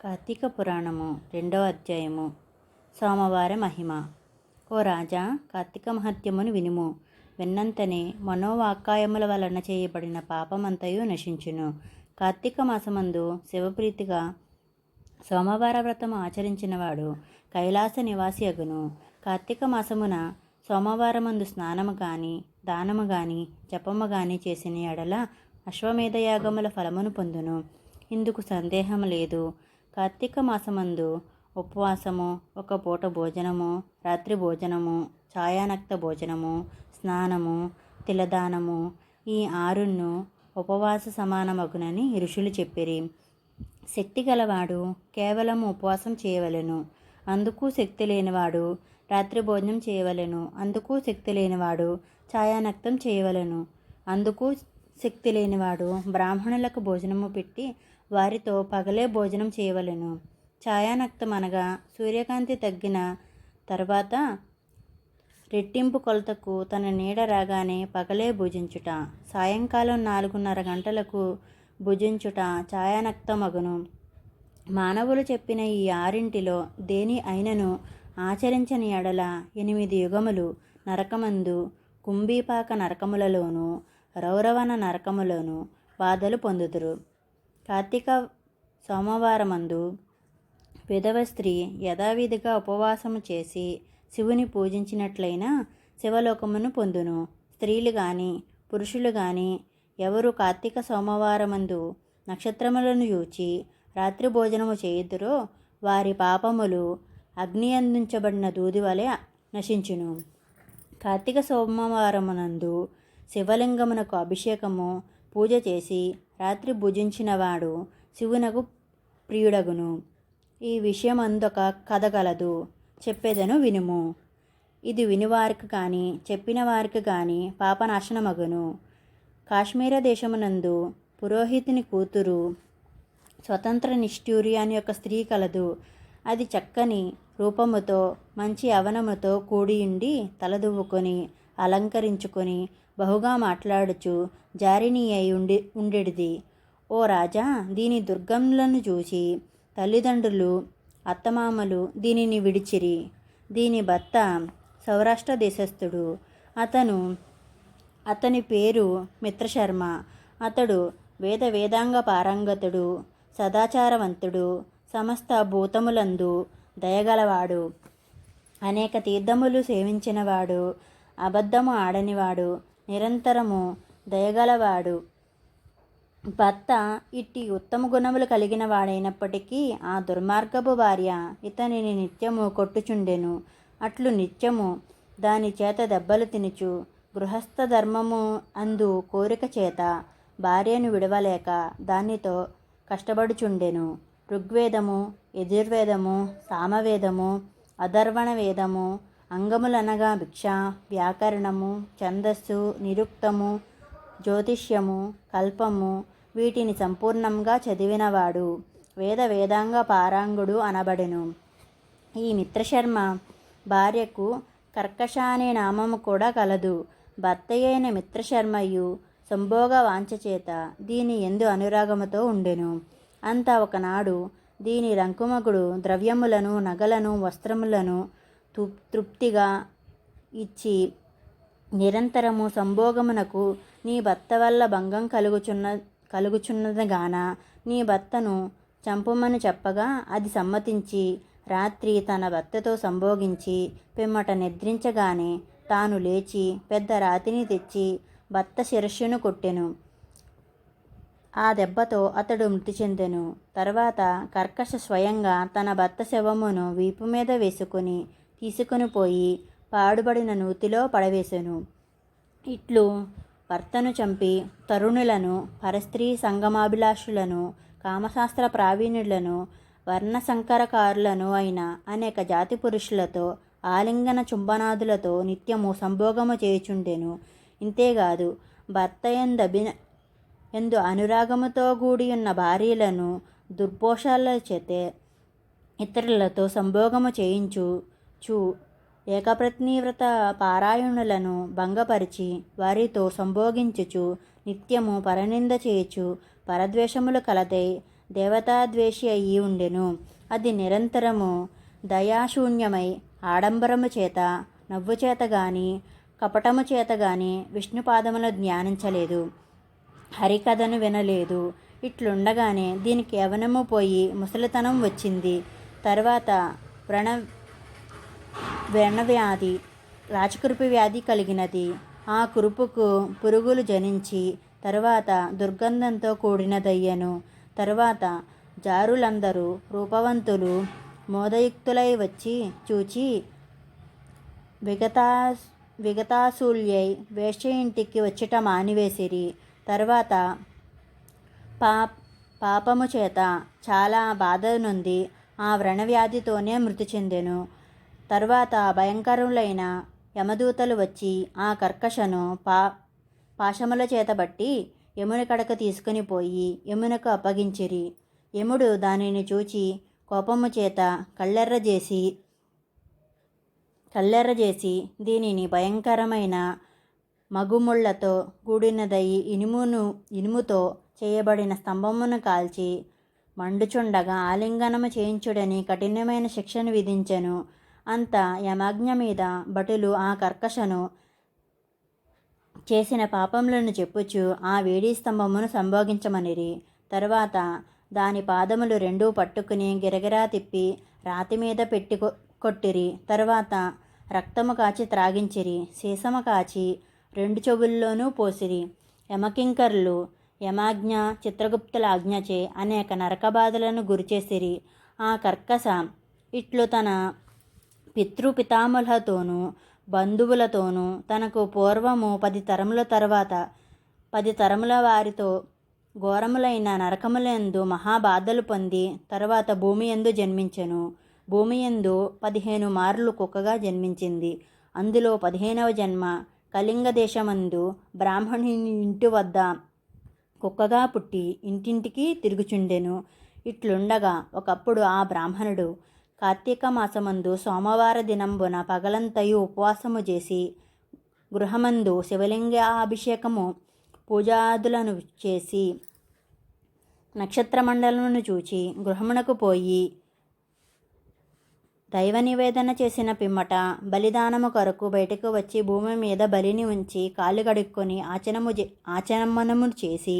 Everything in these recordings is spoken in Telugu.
కార్తీక పురాణము 2వ అధ్యాయము. సోమవార మహిమ. ఓ రాజా, కార్తీక మహత్యమును వినుము. విన్నంతనే మనోవాక్కాయముల వలన చేయబడిన పాపమంతయు నశించును. కార్తీక మాసమందు శివప్రీతిగా సోమవార వ్రతము ఆచరించినవాడు కైలాస నివాసి అగును. కార్తీక మాసమున సోమవారమందు స్నానము గాని దానము గాని జపము గాని చేసిన ఎడల అశ్వమేధయాగముల ఫలమును పొందును. ఇందుకు సందేహం లేదు. కార్తీక మాసమందు ఉపవాసము, ఒక పూట భోజనము, రాత్రి భోజనము, ఛాయానక్త భోజనము, స్నానము, తిలదానము ఈ ఆరును ఉపవాస సమానమగునని ఋషులు చెప్పిరి. శక్తి గలవాడు కేవలం ఉపవాసం చేయవలెను, అందుకు శక్తి లేనివాడు రాత్రి భోజనం చేయవలెను, అందుకు శక్తి లేనివాడు ఛాయానక్తం చేయవలెను, అందుకు శక్తి లేనివాడు బ్రాహ్మణులకు భోజనము పెట్టి వారితో పగలే భోజనం చేయవలెను. ఛాయానక్తం అనగా సూర్యకాంతి తగ్గిన తర్వాత రెట్టింపు కొలతకు తన నీడ రాగానే పగలే భుజించుట. సాయంకాలం 4:30 గంటలకు భుజించుట ఛాయానక్తమగును. మానవులు చెప్పిన ఈ ఆరింటిలో దేని అయినను ఆచరించని ఎడల 8 యుగములు నరకమందు, కుంభీపాక నరకములలోను, రౌరవన నరకములోను బాధలు పొందుదురు. కార్తీక సోమవారమందు విధవ స్త్రీ యథావిధిగా ఉపవాసము చేసి శివుని పూజించినట్లయినా శివలోకమును పొందును. స్త్రీలు గాని పురుషులు గాని ఎవరు కార్తీక సోమవారమందు నక్షత్రములను చూచి రాత్రి భోజనము చేయుదురో వారి పాపములు అగ్ని అందించబడిన దూది వలె నశించును. కార్తీక సోమవారమునందు శివలింగమునకు అభిషేకము పూజ చేసి రాత్రి భుజించినవాడు శివునకు ప్రియుడగును. ఈ విషయం అందొక కథ గలదు, చెప్పేదను వినుము. ఇది వినివారికి కానీ చెప్పిన వారికి కానీ పాపనాశనమగును. కాశ్మీర దేశమునందు పురోహితుని కూతురు స్వతంత్ర నిష్ఠూరి అని ఒక స్త్రీ కలదు. అది చక్కని రూపముతో మంచి యవనముతో కూడియుండి తలదువ్వుకొని అలంకరించుకొని బహుగా మాట్లాడుచు జారిని అయి ఉండేది. ఓ రాజా, దీని దుర్గములను చూసి తల్లిదండ్రులు అత్తమామలు దీనిని విడిచిరి. దీని భర్త సౌరాష్ట్ర దేశస్థుడు. అతని పేరు మిత్రశర్మ. అతడు వేదాంగ పారంగతుడు, సదాచారవంతుడు, సమస్త భూతములందు దయగలవాడు, అనేక తీర్థములు సేవించినవాడు, అబద్ధము ఆడనివాడు, నిరంతరము దయగలవాడు. భర్త ఇట్టి ఉత్తమ గుణములు కలిగిన వాడైనప్పటికీ ఆ దుర్మార్గపు భార్య ఇతనిని నిత్యము కొట్టుచుండెను. అట్లు నిత్యము దాని చేత దెబ్బలు తినుచు గృహస్థ ధర్మము అందు కోరిక చేత భార్యను విడవలేక దానితో కష్టపడుచుండెను. ఋగ్వేదము, యజుర్వేదము, సామవేదము, అధర్వణ వేదము, అంగములనగా భిక్ష, వ్యాకరణము, ఛందస్సు, నిరుక్తము, జ్యోతిష్యము, కల్పము వీటిని సంపూర్ణంగా చదివినవాడు వేదాంగ పారాంగుడు అనబడెను. ఈ మిత్రశర్మ భార్యకు కర్కశ అనే నామము కూడా కలదు. భర్తయైన మిత్రశర్మయు సంభోగ వాంఛచేత దీని ఎందు అనురాగముతో ఉండెను. అంతా ఒకనాడు దీని రంకుమగుడు ద్రవ్యములను, నగలను, వస్త్రములను తృప్తిగా ఇచ్చి నిరంతరము సంభోగమునకు నీ భర్త వల్ల భంగం కలుగుచున్నదిగాన నీ భర్తను చంపుమని చెప్పగా అది సమ్మతించి రాత్రి తన భర్తతో సంభోగించి పిమ్మట నిద్రించగానే తాను లేచి పెద్ద రాతిని తెచ్చి భర్త శిరస్సును కొట్టెను. ఆ దెబ్బతో అతడు మృతి చెందెను. తర్వాత కర్కశ స్వయంగా తన భర్త శవమును వీపు మీద వేసుకుని తీసుకుని పోయి పాడుబడిన నూతిలో పడవేశెను. ఇట్లు భర్తను చంపి తరుణులను, పరస్త్రీ సంగమాభిలాషులను, కామశాస్త్ర ప్రావీణులను, వర్ణసంకరకారులను అయిన అనేక జాతి పురుషులతో ఆలింగన చుంబనాదులతో నిత్యము సంభోగము చేయుచుండెను. ఇంతేకాదు భర్త ఎందు అనురాగముతో కూడియున్న భార్యలను దుర్పోషాల చేతే ఇతరులతో సంభోగము చేయించు ఏకప్రతివ్రత పారాయణులను భంగపరిచి వారితో సంభోగించుచు నిత్యము పరనింద చేయుచు పరద్వేషములు కలదై దేవతాద్వేషి అయి ఉండెను. అది నిరంతరము దయాశూన్యమై ఆడంబరము చేత నవ్వు చేత గాని కపటము చేత గాని విష్ణుపాదములను ధ్యానించలేదు, హరికథను వినలేదు. ఇట్లుండగానే దీనికి యవనము పోయి ముసలితనం వచ్చింది. తర్వాత వ్రణవ్యాధి, రాచకురుపు వ్యాధి కలిగినది. ఆ కురుపుకు పురుగులు జనించి తరువాత దుర్గంధంతో కూడినదయ్యను. తరువాత జారులందరూ రూపవంతులు మోదయుక్తులై వచ్చి చూచి విగతాశూల్యై వేశ్య ఇంటికి వచ్చుట మానివేసిరి. తరువాత పాపము చేత చాలా బాధ నొంది ఆ వ్రణవ్యాధితోనే మృతి చెందెను. తరువాత భయంకరులైన యమదూతలు వచ్చి ఆ కర్కశను పాశముల చేత బట్టి యముని కడకు తీసుకుని పోయి యమునకు అప్పగించిరి. యముడు దానిని చూచి కోపము చేత కళ్ళెర్రజేసి దీనిని భయంకరమైన మగుముళ్లతో కూడినదై ఇనుముతో చేయబడిన స్తంభమును కాల్చి మండుచుండగా ఆలింగనము చేయించుడని కఠినమైన శిక్షను విధించెను. అంత యమాజ్ఞ మీద భటులు ఆ కర్కశను చేసిన పాపములను చెప్పుచు ఆ వేడి స్తంభమును సంభోగించమనిరి. తరువాత దాని పాదములు రెండూ పట్టుకుని గిరగిరా తిప్పి రాతి మీద పెట్టి కొట్టిరి. తరువాత రక్తము కాచి త్రాగించిరి. సీసము కాచి రెండు చెవుల్లోనూ పోసిరి. యమకింకరులు యమాజ్ఞ చిత్రగుప్తుల ఆజ్ఞచే అనేక నరకబాధలను గురిచేసిరి. ఆ కర్కశ ఇట్లు తన పితృపితామహులతోనూ బంధువులతోనూ తనకు పూర్వము 10 తరముల తరువాత 10 తరముల వారితో ఘోరములైన నరకములందు మహాబాధలు పొంది తరువాత భూమి యందు జన్మించెను. భూమి యందు 15 మార్లు కుక్కగా జన్మించింది. అందులో 15వ జన్మ కళింగ దేశమందు బ్రాహ్మణుని ఇంటి వద్ద కుక్కగా పుట్టి ఇంటింటికి తిరుగుచుండెను. ఇట్లుండగా ఒకప్పుడు ఆ బ్రాహ్మణుడు కార్తీక మాసమందు సోమవార దినంబున పగలంతయు ఉపవాసము చేసి గృహమందు శివలింగాభిషేకము పూజాదులను చేసి నక్షత్రమండలమును చూచి గృహమునకు పోయి దైవ నివేదన చేసిన పిమ్మట బలిదానము కొరకు బయటకు వచ్చి భూమి మీద బలిని ఉంచి కాళ్ళు కడుక్కొని ఆచమనము చేసి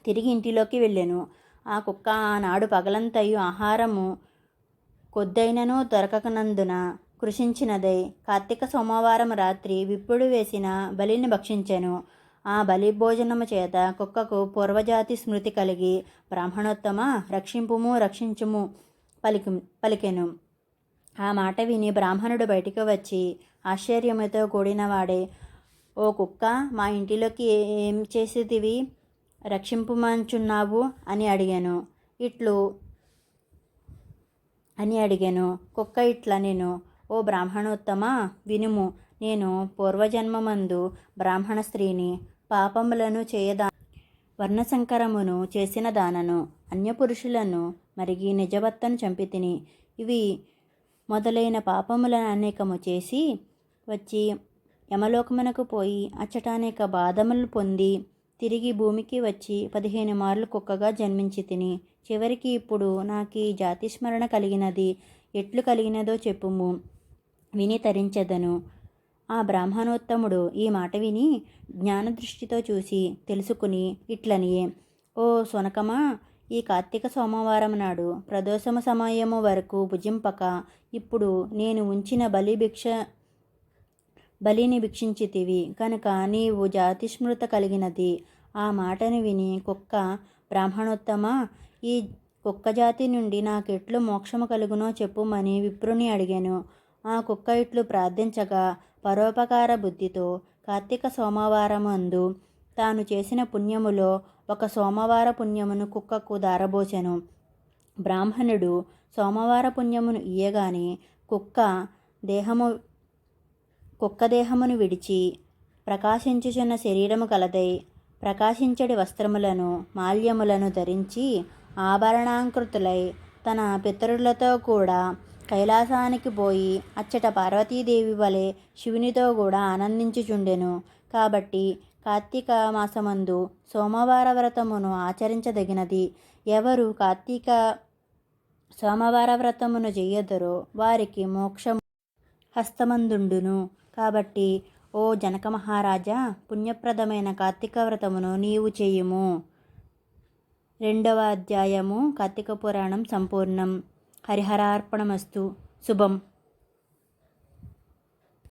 తిరిగి ఇంటిలోకి వెళ్ళెను. ఆ కుక్క ఆనాడు పగలంతయు ఆహారము కొద్దైనను దొరకనందున కృషించినదై కార్తీక సోమవారం రాత్రి విప్పుడు వేసిన బలిని భక్షించెను. ఆ బలి భోజనము చేత కుక్కకు పూర్వజాతి స్మృతి కలిగి బ్రాహ్మణోత్తమ రక్షింపుము రక్షించుము పలికెను. ఆ మాట విని బ్రాహ్మణుడు బయటికి వచ్చి ఆశ్చర్యముతో కూడినవాడే, ఓ కుక్క, మా ఇంటిలోకి ఏం చేసేదివి, రక్షింపుమంచున్నావు అని అడిగాను. కుక్క ఇట్లా నేను, ఓ బ్రాహ్మణోత్తమ వినుము, నేను పూర్వజన్మమందు బ్రాహ్మణ స్త్రీని, పాపములను చేయదా వర్ణసంకరమును చేసిన దానను, అన్యపురుషులను మరిగి నిజభర్తను చంపితిని. ఇవి మొదలైన పాపములను అనేకము చేసి వచ్చి యమలోకమునకు పోయి అచ్చట అనేక బాధములు పొంది తిరిగి భూమికి వచ్చి 15 మార్లు కుక్కగా జన్మించి తిని చివరికి ఇప్పుడు నాకు జాతిస్మరణ కలిగినది. ఎట్లు కలిగినదో చెప్పుము, విని తరించెదను. ఆ బ్రాహ్మణోత్తముడు ఈ మాట విని జ్ఞానదృష్టితో చూసి తెలుసుకుని ఇట్లనియే, ఓ శునకమా, ఈ కార్తీక సోమవారం నాడు ప్రదోషము సమయము వరకు భుజింపక ఇప్పుడు నేను ఉంచిన బలిని భిక్షించితివి కనుక నీవు జాతిస్మృత కలిగినది. ఆ మాటను విని కుక్క, బ్రాహ్మణోత్తమ, ఈ కుక్క జాతి నుండి నాకెట్లు మోక్షము కలుగునో చెప్పుమని విప్రుని అడిగాను. ఆ కుక్క ఇట్లు ప్రార్థించగా పరోపకార బుద్ధితో కార్తీక సోమవారమందు తాను చేసిన పుణ్యములో ఒక సోమవార పుణ్యమును కుక్కకు దారబోసెను. బ్రాహ్మణుడు సోమవార పుణ్యమును ఇయ్యగానే కుక్క దేహమును విడిచి ప్రకాశించుచున్న శరీరము కలదై ప్రకాశించడి వస్త్రములను మాల్యములను ధరించి ఆభరణాంకృతులై తన పితరులతో కూడా కైలాసానికి పోయి అచ్చట పార్వతీదేవి వలె శివునితో కూడా ఆనందించుచుండెను. కాబట్టి కార్తీక మాసమందు సోమవార వ్రతమును ఆచరించదగినది. ఎవరు కార్తీక సోమవార వ్రతమును చెయ్యదరో వారికి మోక్షం హస్తమందుండును. కాబట్టి ఓ జనక మహారాజా, పుణ్యప్రదమైన కార్తీక వ్రతమును నీవు చేయుము. 2వ అధ్యాయము కార్తీక పురాణం సంపూర్ణం. హరిహరార్పణమస్తు. శుభం.